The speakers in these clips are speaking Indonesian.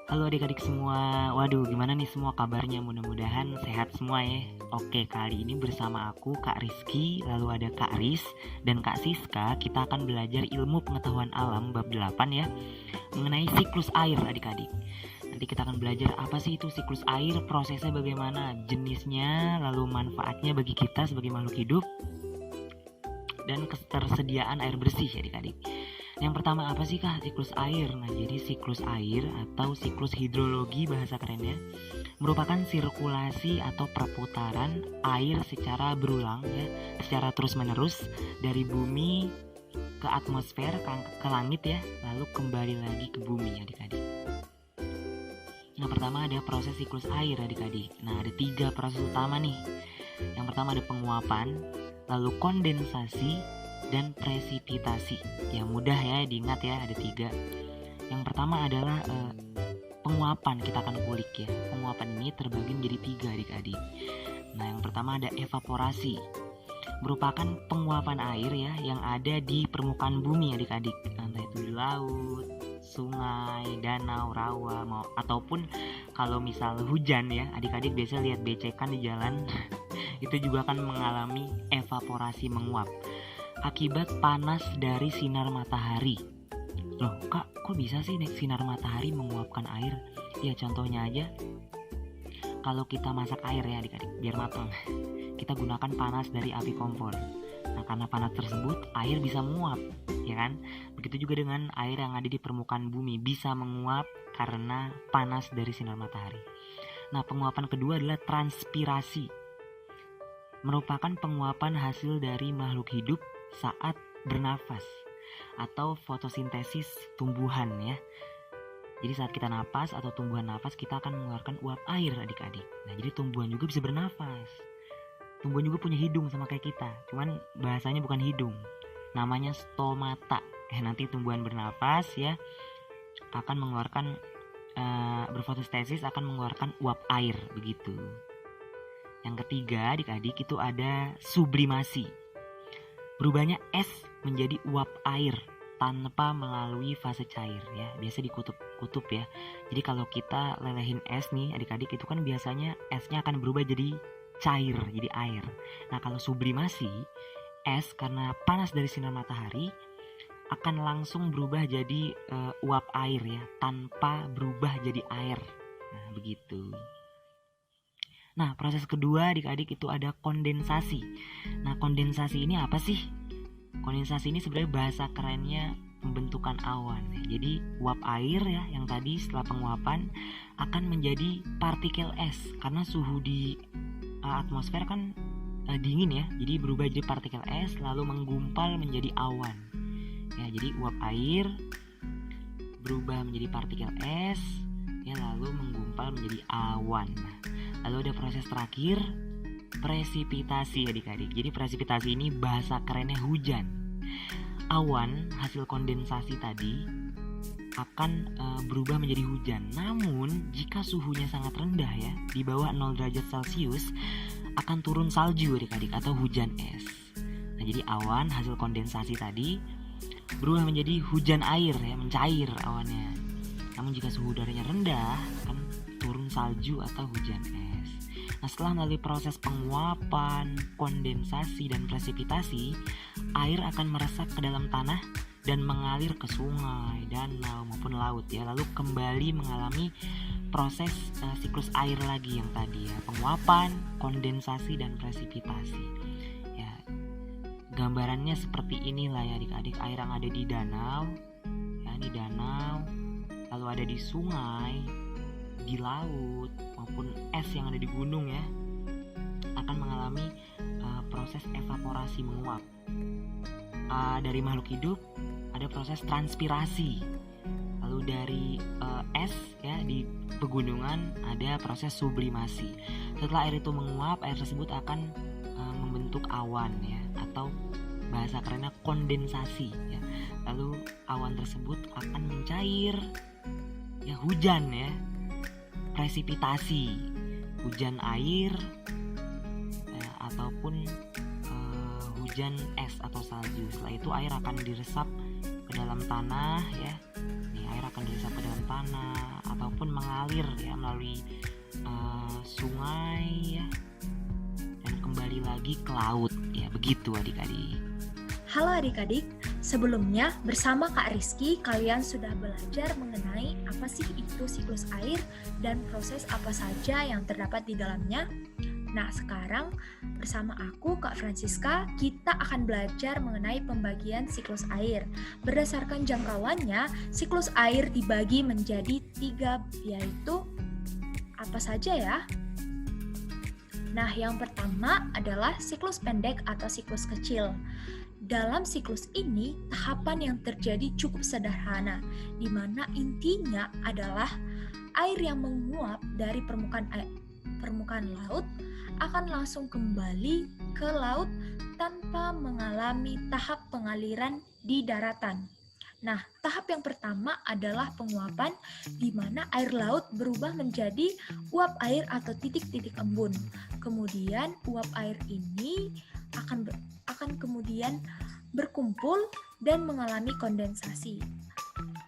Halo adik-adik semua, waduh gimana nih semua kabarnya, mudah-mudahan sehat semua ya. Oke, kali ini bersama aku Kak Rizky, lalu ada Kak Riz dan Kak Siska. Kita akan belajar ilmu pengetahuan alam bab 8 ya, mengenai siklus air adik-adik. Nanti kita akan belajar apa sih itu siklus air, prosesnya bagaimana, jenisnya, lalu manfaatnya bagi kita sebagai makhluk hidup, dan ketersediaan air bersih ya adik-adik. Yang pertama apa sih kah siklus air? Nah, jadi siklus air atau siklus hidrologi bahasa kerennya merupakan sirkulasi atau perputaran air secara berulang ya, secara terus-menerus dari bumi ke atmosfer, ke langit ya, lalu kembali lagi ke bumi adik-adik. Nah, pertama ada proses siklus air adik-adik. Nah, ada 3 proses utama nih. Yang pertama ada penguapan, lalu kondensasi, dan presipitasi. Yang mudah ya diingat ya, ada 3. Yang pertama adalah penguapan, kita akan kulik ya. Penguapan ini terbagi menjadi 3 adik-adik. Nah, yang pertama ada evaporasi, merupakan penguapan air ya yang ada di permukaan bumi adik-adik, entah itu di laut, sungai, danau, rawa, ataupun kalau misal hujan ya adik-adik biasa lihat becekan di jalan itu juga akan mengalami evaporasi, menguap akibat panas dari sinar matahari. Loh kak, kok bisa sih sinar matahari menguapkan air? Ya contohnya aja, kalau kita masak air ya adik-adik biar matang, kita gunakan panas dari api kompor. Nah, karena panas tersebut air bisa menguap, ya kan? Begitu juga dengan air yang ada di permukaan bumi bisa menguap karena panas dari sinar matahari. Nah, penguapan kedua adalah transpirasi, merupakan penguapan hasil dari makhluk hidup saat bernafas atau fotosintesis tumbuhan ya. Jadi saat kita napas atau tumbuhan nafas, kita akan mengeluarkan uap air adik-adik. Nah, jadi tumbuhan juga bisa bernafas. Tumbuhan juga punya hidung sama kayak kita, cuman bahasanya bukan hidung, namanya stomata. Nanti tumbuhan bernafas ya akan mengeluarkan berfotosintesis, akan mengeluarkan uap air begitu. Yang ketiga adik-adik itu ada sublimasi, berubahnya es menjadi uap air tanpa melalui fase cair ya, biasa di kutub-kutub ya. Jadi kalau kita lelehin es nih adik-adik, itu kan biasanya esnya akan berubah jadi cair, jadi air. Nah, kalau sublimasi, es karena panas dari sinar matahari akan langsung berubah jadi uap air ya, tanpa berubah jadi air. Nah, begitu. Nah, proses kedua adik-adik itu ada kondensasi. Nah, kondensasi ini apa sih? Kondensasi ini sebenarnya bahasa kerennya pembentukan awan. Jadi uap air ya yang tadi setelah penguapan akan menjadi partikel es karena suhu di atmosfer kan dingin ya. Jadi berubah jadi partikel es lalu menggumpal menjadi awan. Ya, jadi uap air berubah menjadi partikel es ya, lalu menggumpal menjadi awan. Lalu ada proses terakhir, presipitasi adik-adik. Jadi presipitasi ini bahasa kerennya hujan. Awan hasil kondensasi tadi akan berubah menjadi hujan. Namun jika suhunya sangat rendah ya, di bawah 0 derajat Celcius, akan turun salju adik-adik atau hujan es. Nah, jadi awan hasil kondensasi tadi berubah menjadi hujan air ya, mencair awannya. Namun jika suhu udaranya rendah, akan turun salju atau hujan es. Nah, setelah melalui proses penguapan, kondensasi, dan presipitasi, air akan meresap ke dalam tanah dan mengalir ke sungai, danau, maupun laut ya. Lalu kembali mengalami proses siklus air lagi yang tadi ya, penguapan, kondensasi, dan presipitasi. Ya, gambarannya seperti inilah ya adik-adik, air yang ada di danau, ya di danau, lalu ada di sungai, di laut, maupun es yang ada di gunung ya, akan mengalami proses evaporasi, menguap. Dari makhluk hidup ada proses transpirasi, lalu dari es ya di pegunungan ada proses sublimasi. Setelah air itu menguap, air tersebut akan membentuk awan ya, atau bahasa kerennya kondensasi ya. Lalu awan tersebut akan mencair ya, hujan ya, presipitasi, hujan air ataupun hujan es atau salju. Setelah itu air akan diresap ke dalam tanah ya. Nih, air akan dihisap ke dalam tanah ataupun mengalir ya melalui sungai ya, dan kembali lagi ke laut ya, begitu adik-adik. Halo adik-adik, sebelumnya bersama Kak Rizky kalian sudah belajar mengenai apa sih itu siklus air dan proses apa saja yang terdapat di dalamnya. Nah, sekarang bersama aku, Kak Francisca, kita akan belajar mengenai pembagian siklus air. Berdasarkan jangkauannya, siklus air dibagi menjadi 3, yaitu apa saja ya? Nah, yang pertama adalah siklus pendek atau siklus kecil. Dalam siklus ini, tahapan yang terjadi cukup sederhana, di mana intinya adalah air yang menguap dari permukaan laut akan langsung kembali ke laut tanpa mengalami tahap pengaliran di daratan. Nah, tahap yang pertama adalah penguapan, di mana air laut berubah menjadi uap air atau titik-titik embun. Kemudian uap air ini akan kemudian berkumpul dan mengalami kondensasi.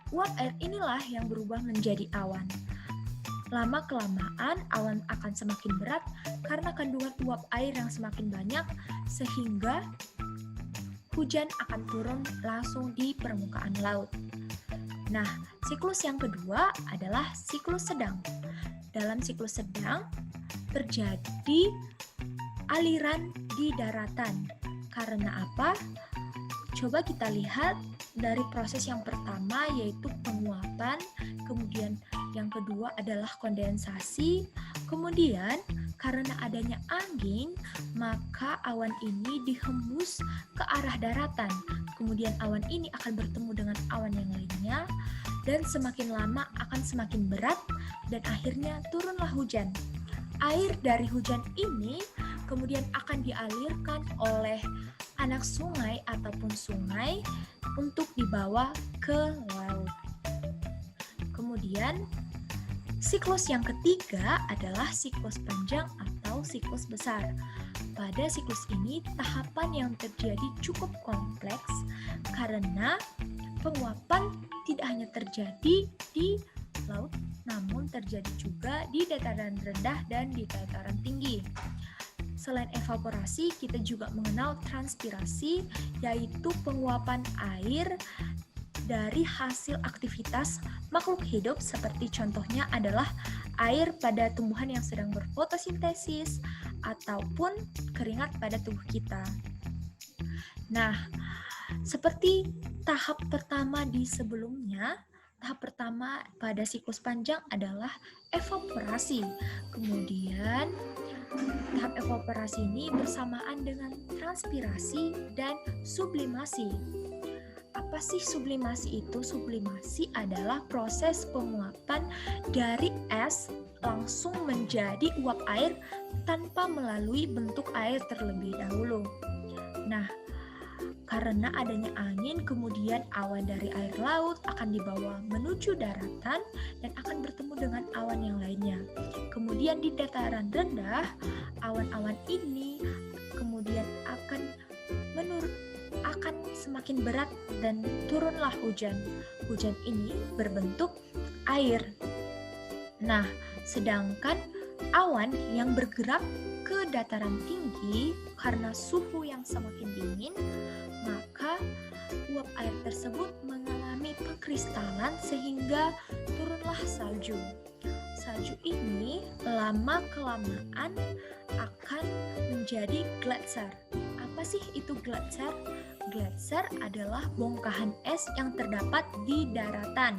Uap air inilah yang berubah menjadi awan. Lama-kelamaan awan akan semakin berat karena kandungan uap air yang semakin banyak, sehingga hujan akan turun langsung di permukaan laut. Nah, siklus yang kedua adalah siklus sedang. Dalam siklus sedang terjadi aliran di daratan. Karena apa? Coba kita lihat dari proses yang pertama, yaitu penguapan, kemudian yang kedua adalah kondensasi, kemudian karena adanya angin, maka awan ini dihembus ke arah daratan. Kemudian awan ini akan bertemu dengan awan yang lainnya, dan semakin lama akan semakin berat, dan akhirnya turunlah hujan. Air dari hujan ini kemudian akan dialirkan oleh anak sungai ataupun sungai untuk dibawa ke laut. Kemudian siklus yang ketiga adalah siklus panjang atau siklus besar. Pada siklus ini tahapan yang terjadi cukup kompleks karena penguapan tidak hanya terjadi di laut, namun terjadi juga di dataran rendah dan di dataran tinggi. Selain evaporasi, kita juga mengenal transpirasi, yaitu penguapan air dari hasil aktivitas makhluk hidup, seperti contohnya adalah air pada tumbuhan yang sedang berfotosintesis ataupun keringat pada tubuh kita. Nah, seperti tahap pertama di sebelumnya, tahap pertama pada siklus panjang adalah evaporasi. Kemudian tahap evaporasi ini bersamaan dengan transpirasi dan sublimasi. Apa sih sublimasi itu? Sublimasi adalah proses penguapan dari es langsung menjadi uap air tanpa melalui bentuk air terlebih dahulu. Nah, karena adanya angin, kemudian awan dari air laut akan dibawa menuju daratan dan akan bertemu dengan awan yang lainnya. Kemudian di dataran rendah, awan-awan ini kemudian akan semakin berat dan turunlah hujan. Hujan ini berbentuk air. Nah, sedangkan awan yang bergerak ke dataran tinggi karena suhu yang semakin dingin, maka uap air tersebut mengalami pengkristalan sehingga turunlah salju. Salju ini lama-kelamaan akan menjadi gletser. Apa sih itu gletser? Gletser adalah bongkahan es yang terdapat di daratan.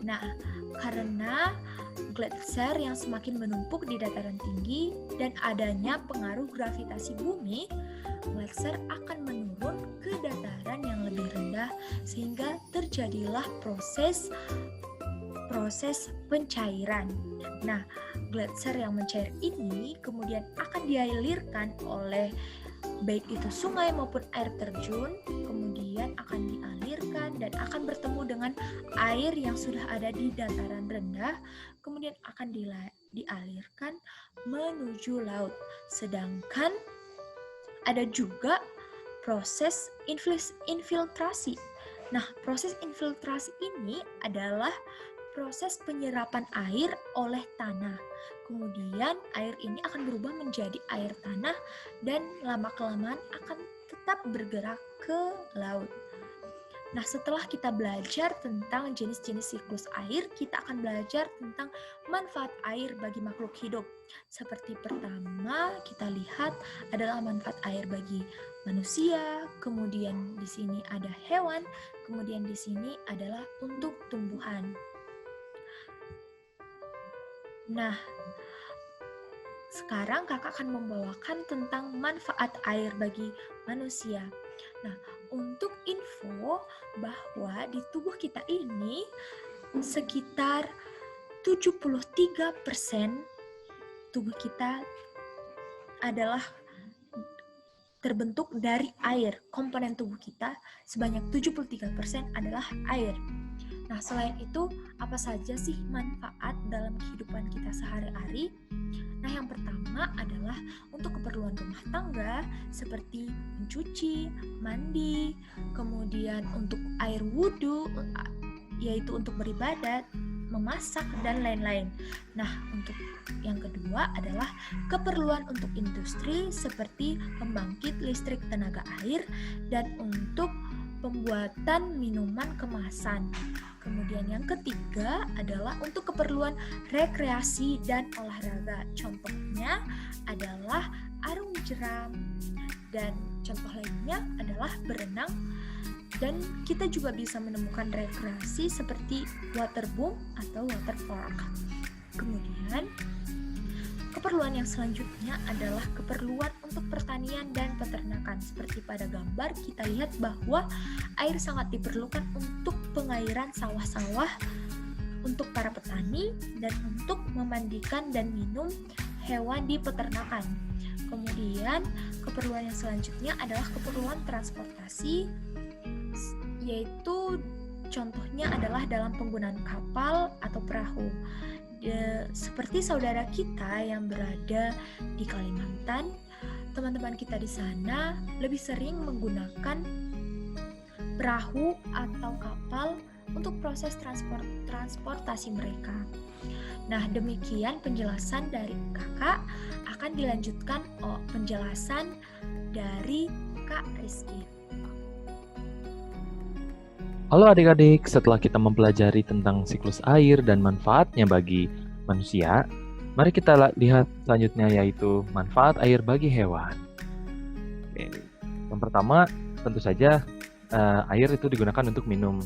Nah, karena gletser yang semakin menumpuk di dataran tinggi dan adanya pengaruh gravitasi bumi, gletser akan menurun ke dataran yang lebih rendah sehingga terjadilah proses pencairan. Nah, gletser yang mencair ini kemudian akan dialirkan oleh baik itu sungai maupun air terjun, kemudian akan dialirkan dan akan bertemu dengan air yang sudah ada di dataran rendah, kemudian akan dialirkan menuju laut. Sedangkan ada juga proses infiltrasi. Nah, proses infiltrasi ini adalah proses penyerapan air oleh tanah. Kemudian air ini akan berubah menjadi air tanah dan lama-kelamaan akan tetap bergerak ke laut. Nah, setelah kita belajar tentang jenis-jenis siklus air, kita akan belajar tentang manfaat air bagi makhluk hidup. Seperti pertama, kita lihat adalah manfaat air bagi manusia, kemudian di sini ada hewan, kemudian di sini adalah untuk tumbuhan. Nah, sekarang kakak akan membawakan tentang manfaat air bagi manusia. Nah, untuk info bahwa di tubuh kita ini sekitar 73% tubuh kita adalah terbentuk dari air. Komponen tubuh kita sebanyak 73% adalah air. Nah, selain itu, apa saja sih manfaat dalam kehidupan kita sehari-hari? Nah, yang pertama adalah untuk keperluan rumah tangga seperti mencuci, mandi, kemudian untuk air wudhu, yaitu untuk beribadat, memasak, dan lain-lain. Nah, untuk yang kedua adalah keperluan untuk industri seperti pembangkit listrik tenaga air dan untuk pembuatan minuman kemasan. Kemudian yang ketiga adalah untuk keperluan rekreasi dan olahraga. Contohnya adalah arung jeram dan contoh lainnya adalah berenang. Dan kita juga bisa menemukan rekreasi seperti waterboom atau waterpark. Kemudian keperluan yang selanjutnya adalah keperluan untuk pertanian dan peternakan. Seperti pada gambar kita lihat bahwa air sangat diperlukan untuk pengairan sawah-sawah, untuk para petani, dan untuk memandikan dan minum hewan di peternakan. Kemudian keperluan yang selanjutnya adalah keperluan transportasi, yaitu contohnya adalah dalam penggunaan kapal atau perahu. Seperti saudara kita yang berada di Kalimantan, teman-teman kita di sana lebih sering menggunakan perahu atau kapal untuk proses transportasi mereka. Nah, demikian penjelasan dari kakak. Akan dilanjutkan penjelasan dari Kak Rizky. Halo adik-adik, setelah kita mempelajari tentang siklus air dan manfaatnya bagi manusia, mari kita lihat selanjutnya yaitu manfaat air bagi hewan. Oke. Yang pertama, tentu saja air itu digunakan untuk minum.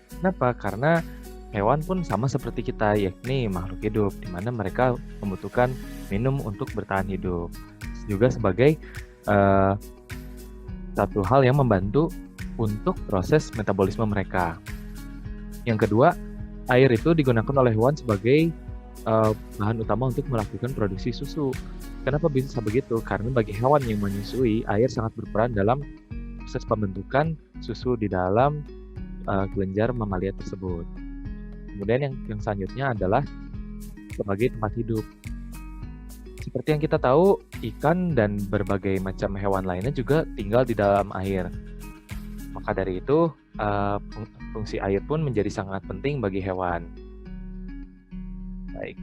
Kenapa? Karena hewan pun sama seperti kita, yakni makhluk hidup, di mana mereka membutuhkan minum untuk bertahan hidup. Juga sebagai satu hal yang membantu untuk proses metabolisme mereka. Yang kedua, air itu digunakan oleh hewan sebagai bahan utama untuk melakukan produksi susu. Kenapa bisa begitu? Karena bagi hewan yang menyusui, air sangat berperan dalam proses pembentukan susu di dalam kelenjar mamalia tersebut. Kemudian yang selanjutnya adalah sebagai tempat hidup. Seperti yang kita tahu, ikan dan berbagai macam hewan lainnya juga tinggal di dalam air. Maka dari itu, fungsi air pun menjadi sangat penting bagi hewan. Baik.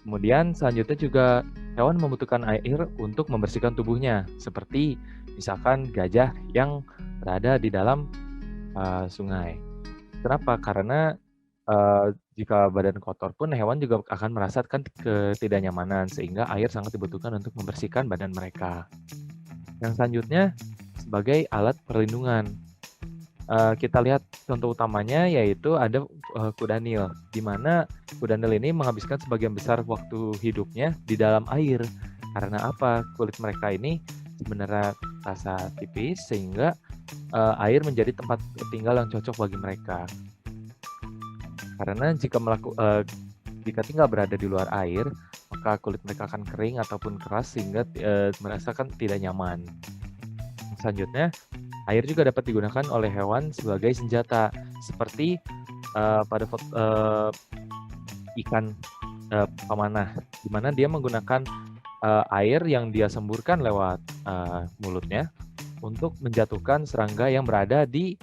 Kemudian selanjutnya juga hewan membutuhkan air untuk membersihkan tubuhnya, seperti misalkan gajah yang berada di dalam sungai. Kenapa? Karena jika badan kotor pun hewan juga akan merasakan ketidaknyamanan, sehingga air sangat dibutuhkan untuk membersihkan badan mereka. Yang selanjutnya sebagai alat perlindungan. Kita lihat contoh utamanya yaitu ada kuda Nil, di mana kuda Nil ini menghabiskan sebagian besar waktu hidupnya di dalam air. Karena apa? Kulit mereka ini sebenarnya rasa tipis, sehingga air menjadi tempat tinggal yang cocok bagi mereka. Karena jika tinggal berada di luar air, maka kulit mereka akan kering ataupun keras sehingga merasakan tidak nyaman. Selanjutnya, air juga dapat digunakan oleh hewan sebagai senjata, seperti pada ikan pemanah, di mana dia menggunakan air yang dia semburkan lewat mulutnya untuk menjatuhkan serangga yang berada di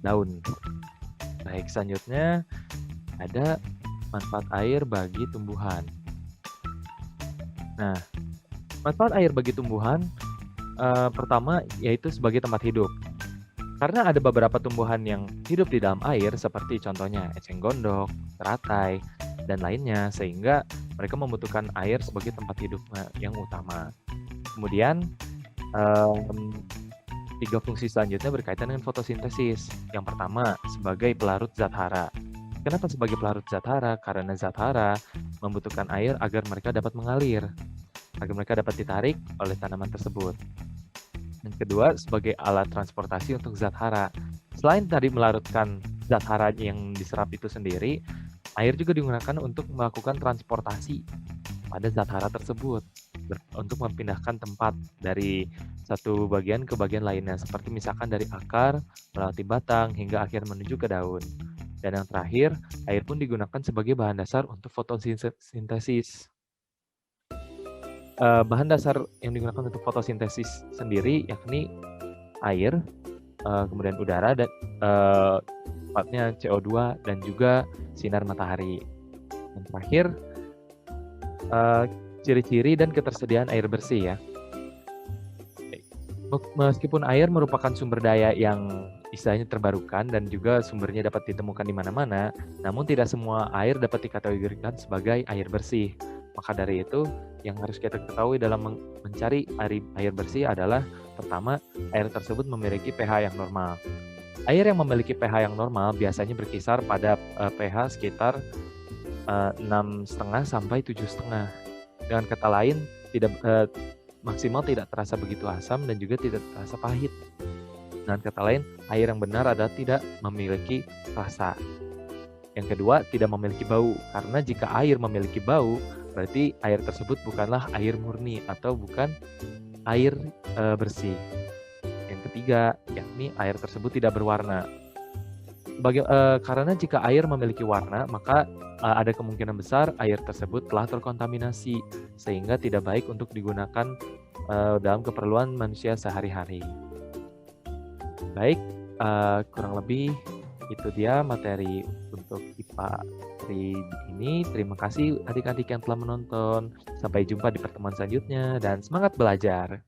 daun. Baik, selanjutnya ada manfaat air bagi tumbuhan. Nah, manfaat air bagi tumbuhan pertama yaitu sebagai tempat hidup. Karena ada beberapa tumbuhan yang hidup di dalam air seperti contohnya eceng gondok, teratai, dan lainnya sehingga mereka membutuhkan air sebagai tempat hidup yang utama. Kemudian tiga fungsi selanjutnya berkaitan dengan fotosintesis. Yang pertama sebagai pelarut zat hara. Kenapa sebagai pelarut zat hara? Karena zat hara membutuhkan air agar mereka dapat mengalir, agar mereka dapat ditarik oleh tanaman tersebut. Dan kedua, sebagai alat transportasi untuk zat hara. Selain tadi melarutkan zat hara yang diserap itu sendiri, air juga digunakan untuk melakukan transportasi pada zat hara tersebut, untuk memindahkan tempat dari satu bagian ke bagian lainnya, seperti misalkan dari akar, melewati batang, hingga akhir menuju ke daun. Dan yang terakhir, air pun digunakan sebagai bahan dasar untuk fotosintesis. Bahan dasar yang digunakan untuk fotosintesis sendiri yakni air, kemudian udara, dan tepatnya CO2 dan juga sinar matahari. Dan terakhir, ciri-ciri dan ketersediaan air bersih ya. Meskipun air merupakan sumber daya yang istilahnya terbarukan dan juga sumbernya dapat ditemukan di mana-mana, namun tidak semua air dapat dikategorikan sebagai air bersih. Maka dari itu, yang harus kita ketahui dalam mencari air bersih adalah pertama, air tersebut memiliki pH yang normal. Air yang memiliki pH yang normal biasanya berkisar pada pH sekitar 6,5 sampai 7,5. Dengan kata lain, maksimal tidak terasa begitu asam dan juga tidak terasa pahit. Dengan kata lain, air yang benar adalah tidak memiliki rasa. Yang kedua, tidak memiliki bau. Karena jika air memiliki bau, berarti air tersebut bukanlah air murni atau bukan air bersih. Yang ketiga, yakni air tersebut tidak berwarna. Karena jika air memiliki warna, maka ada kemungkinan besar air tersebut telah terkontaminasi, sehingga tidak baik untuk digunakan dalam keperluan manusia sehari-hari. Baik, kurang lebih itu dia materi untuk IPA hari ini. Terima kasih adik-adik yang telah menonton. Sampai jumpa di pertemuan selanjutnya dan semangat belajar.